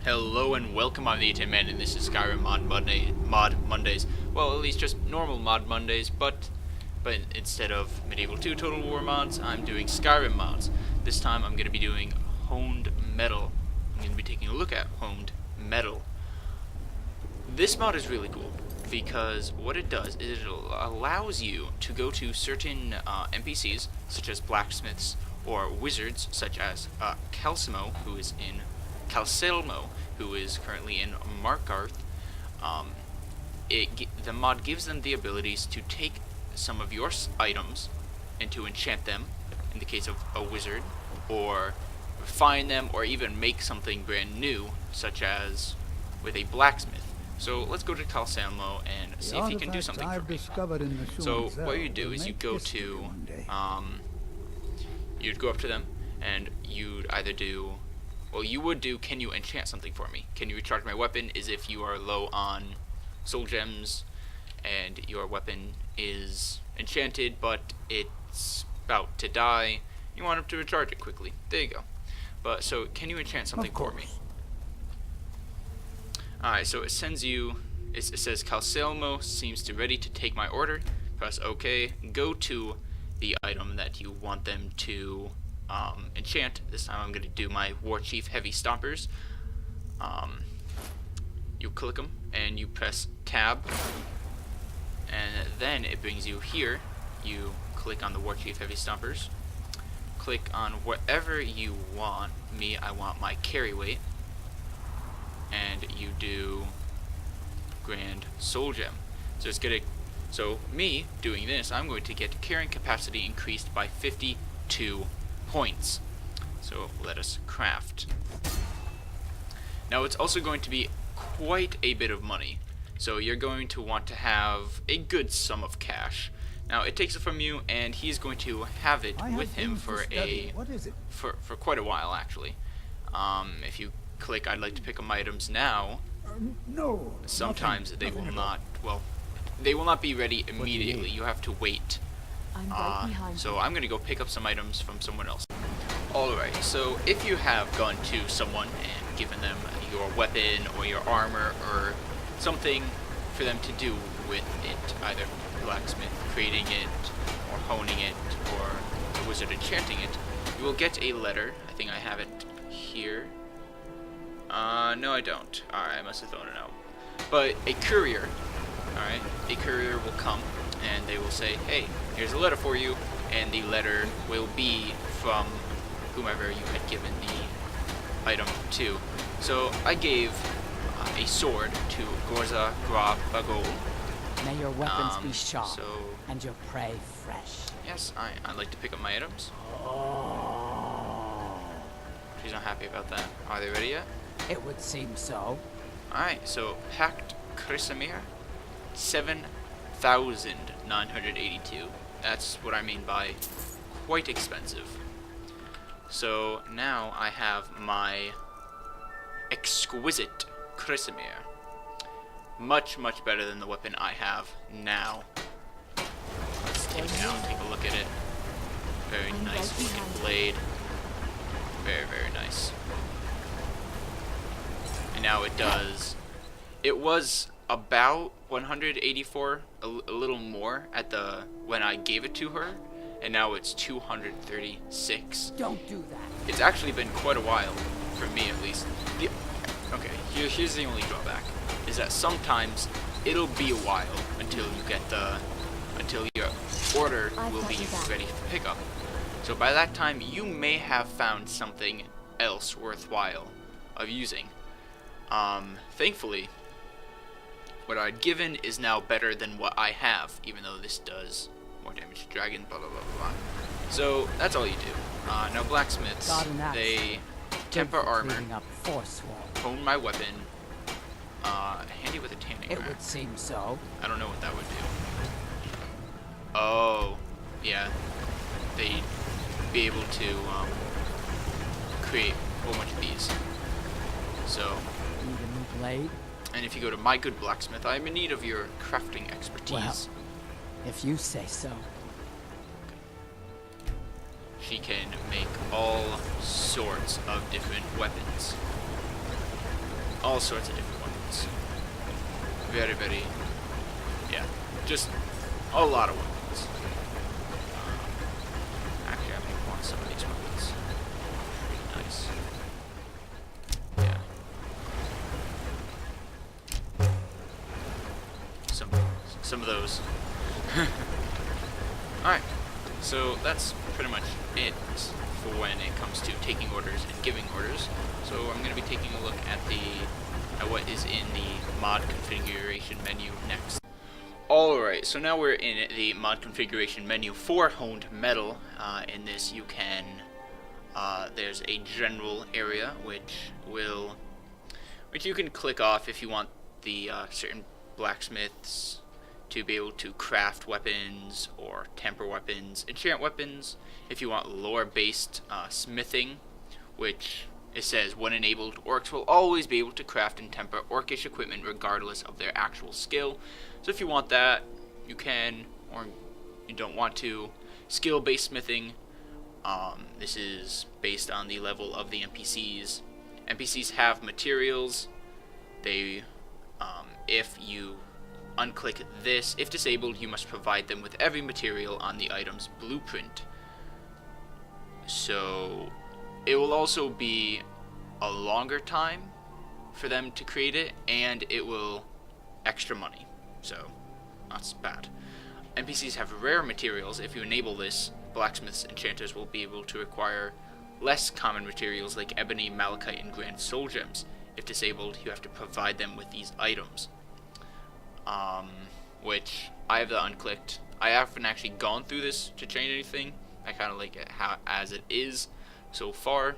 Hello and welcome, I'm the 8 Man, and this is Skyrim Mod Mondays. Well, at least just normal Mod Mondays, but instead of Medieval 2 Total War mods, I'm doing Skyrim mods. This time I'm going to be doing Honed Metal. I'm going to be taking a look at Honed Metal. This mod is really cool, because what it does is it allows you to go to certain NPCs, such as blacksmiths, or wizards, such as Calcelmo, who is currently in Markarth. The mod gives them the abilities to take some of your items and to enchant them, in the case of a wizard, or find them, or even make something brand new, such as with a blacksmith. So let's go to Calcelmo and see if he can do something for me. So what you do is you go to, you'd go up to them, and you'd either do, well, you would do, can you enchant something for me? Can you recharge my weapon? Is if you are low on soul gems and your weapon is enchanted, but it's about to die. You want him to recharge it quickly. There you go. But so, can you enchant something for me? Alright, so it sends you, it says Calcelmo seems to ready to take my order. Press OK. Go to the item that you want them to enchant. This time I'm going to do my War Chief Heavy Stompers. You click them and you press tab, and then it brings you here. You click on the War Chief Heavy Stompers, click on whatever you want. Me, I want my carry weight, and you do Grand Soul Gem. So it's gonna, so me doing this, I'm going to get carrying capacity increased by 52 points. So let us craft. Now it's also going to be quite a bit of money, so you're going to want to have a good sum of cash. Now it takes it from you, and he's going to have it with him for for quite a while, actually. If you click I'd like to pick up my items now, no, sometimes they will not, well, they will not be ready immediately. You have to wait. So I'm going to go pick up some items from someone else. Alright, so if you have gone to someone and given them your weapon or your armor or something for them to do with it, either blacksmith creating it or honing it or a wizard enchanting it, you will get a letter. I think I have it here. No I don't. Alright, I must have thrown it out. But a courier, alright, a courier will come and they will say, hey, here's a letter for you, and the letter will be from whomever you had given the item to. So I gave a sword to Gorza Gra Bagol. May your weapons be sharp and your prey fresh. Yes, I'd like to pick up my items. She's not happy about that. Are they ready yet? It would seem so. Alright, so Pact Chrysamir, 7,982. That's what I mean by quite expensive. So now I have my exquisite Chrysamir. Much better than the weapon I have now. Let's take it out and take a look at it. Very nice looking blade. Very nice. And now it does, it was about 184, a little more at the, when I gave it to her, and now it's 236. Don't do that. It's actually been quite a while, for me at least. Okay, here's the only drawback, is that sometimes it'll be a while until you get until your order will be ready for pickup. So by that time, you may have found something else worthwhile of using. Thankfully, what I'd given is now better than what I have, even though this does more damage to dragon, blah blah blah. So that's all you do. Now blacksmiths, they temper armor, hone my weapon, handy with a tanning rack. It would seem so. I don't know what that would do. Oh, yeah, they'd be able to create a whole bunch of these. So, need a new blade? And if you go to my good blacksmith, I am in need of your crafting expertise. Well, if you say so. She can make all sorts of different weapons. all sorts of different weapons. Very, very, yeah, just a lot of weapons. Actually, I may want some of these weapons. Nice. Yeah. Some of those. Alright, so that's pretty much it for when it comes to taking orders and giving orders. So I'm going to be taking a look at what is in the mod configuration menu next. Alright, so now we're in the mod configuration menu for honed metal. In this you can, there's a general area which you can click off if you want the certain blacksmiths to be able to craft weapons or temper weapons, enchant weapons. If you want lore-based smithing, which it says when enabled, orcs will always be able to craft and temper orcish equipment regardless of their actual skill. So if you want that, you can, or you don't want to. Skill-based smithing, this is based on the level of the NPCs. NPCs have materials. They, if you unclick this, if disabled, you must provide them with every material on the item's blueprint. So it will also be a longer time for them to create it, and it will extra money. So that's bad. NPCs have rare materials. If you enable this, blacksmiths and enchanters will be able to acquire less common materials like ebony, malachite, and grand soul gems. If disabled, you have to provide them with these items. Which I have that unclicked. I haven't actually gone through this to change anything. I kind of like it as it is so far.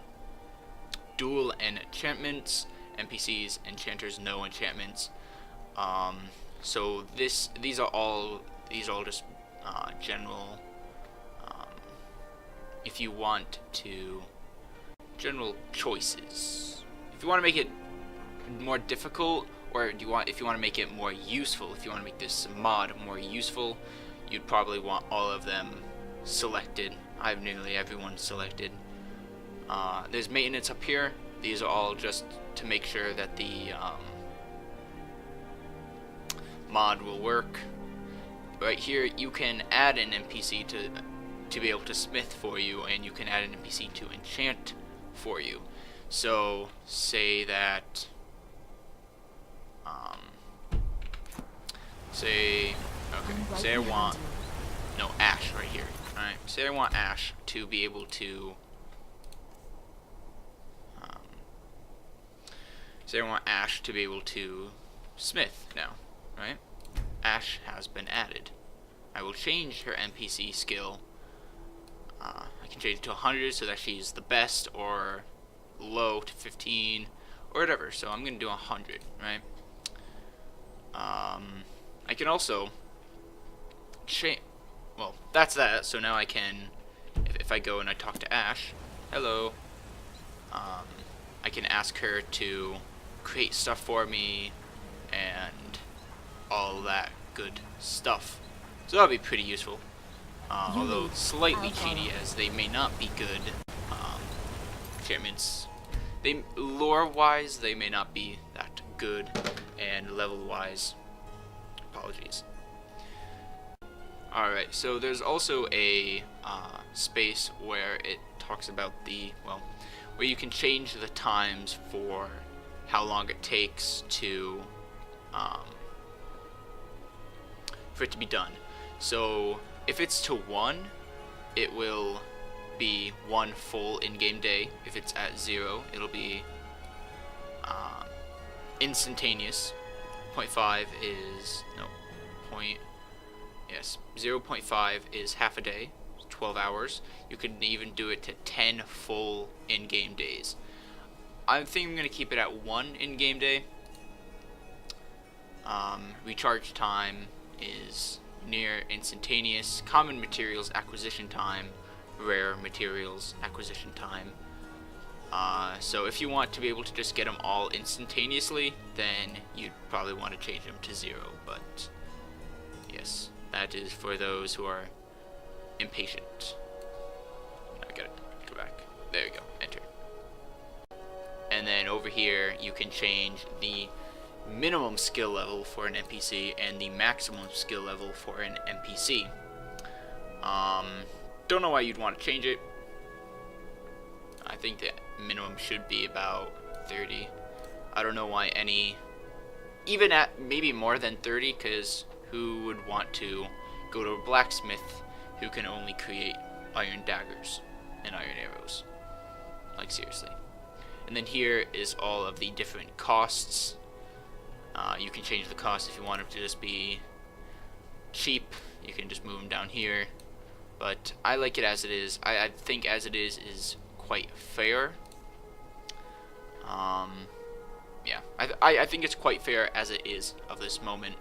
Dual and enchantments. NPCs, enchanters, no enchantments. So these are all just general. If you want to, general choices. If you want to make it more difficult, or if you want to make it more useful, if you want to make this mod more useful, you'd probably want all of them selected. I have nearly everyone selected. There's maintenance up here. These are all just to make sure that the mod will work. Right here, you can add an NPC to be able to smith for you, and you can add an NPC to enchant for you. So say that say I want Ash right here. Alright, say I want Ash to be able to smith now, right? Ash has been added. I will change her NPC skill. I can change it to 100 so that she's the best, or low to 15, or whatever. So I'm gonna do 100, right? I can also change. Well, that's that. So now I can, if I go and I talk to Ash, hello. I can ask her to create stuff for me and all that good stuff. So that'll be pretty useful. Although slightly cheaty, as they may not be good enchantments. Lore-wise, they may not be that good, and level-wise, apologies. Alright, so there's also a space where it talks about where you can change the times for how long it takes to for it to be done. So if it's to 1, it will be 1 full in-game day. If it's at 0, it'll be instantaneous. 0.5 is 0.5 is half a day, 12 hours. You can even do it to 10 full in-game days. I think I'm going to keep it at 1 in-game day. Recharge time is near instantaneous. Common materials acquisition time, rare materials acquisition time. So if you want to be able to just get them all instantaneously, then you'd probably want to change them to 0. But yes, that is for those who are impatient. I gotta go back. There you go. Enter. And then over here, you can change the minimum skill level for an NPC and the maximum skill level for an NPC. Don't know why you'd want to change it. I think the minimum should be about 30. I don't know why any, even at maybe more than 30, because who would want to go to a blacksmith who can only create iron daggers and iron arrows? Like, seriously. And then here is all of the different costs. You can change the cost if you want them to just be cheap. You can just move them down here. But I like it as it is. I think as it is quite fair. Yeah, I think it's quite fair as it is of this moment.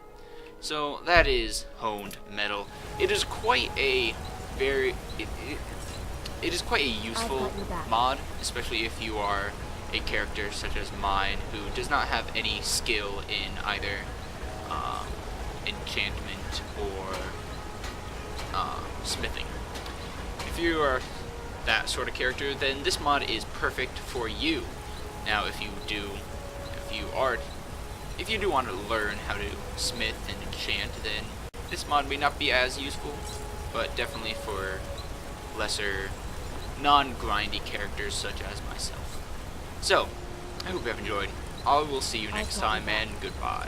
So that is honed metal. It is quite a very it is quite a useful mod, especially if you are a character such as mine who does not have any skill in either enchantment or smithing. If you are that sort of character, then this mod is perfect for you. Now, if you do want to learn how to smith and enchant, then this mod may not be as useful, but definitely for lesser, non-grindy characters such as myself. So, I hope you have enjoyed. I will see you next time, and goodbye.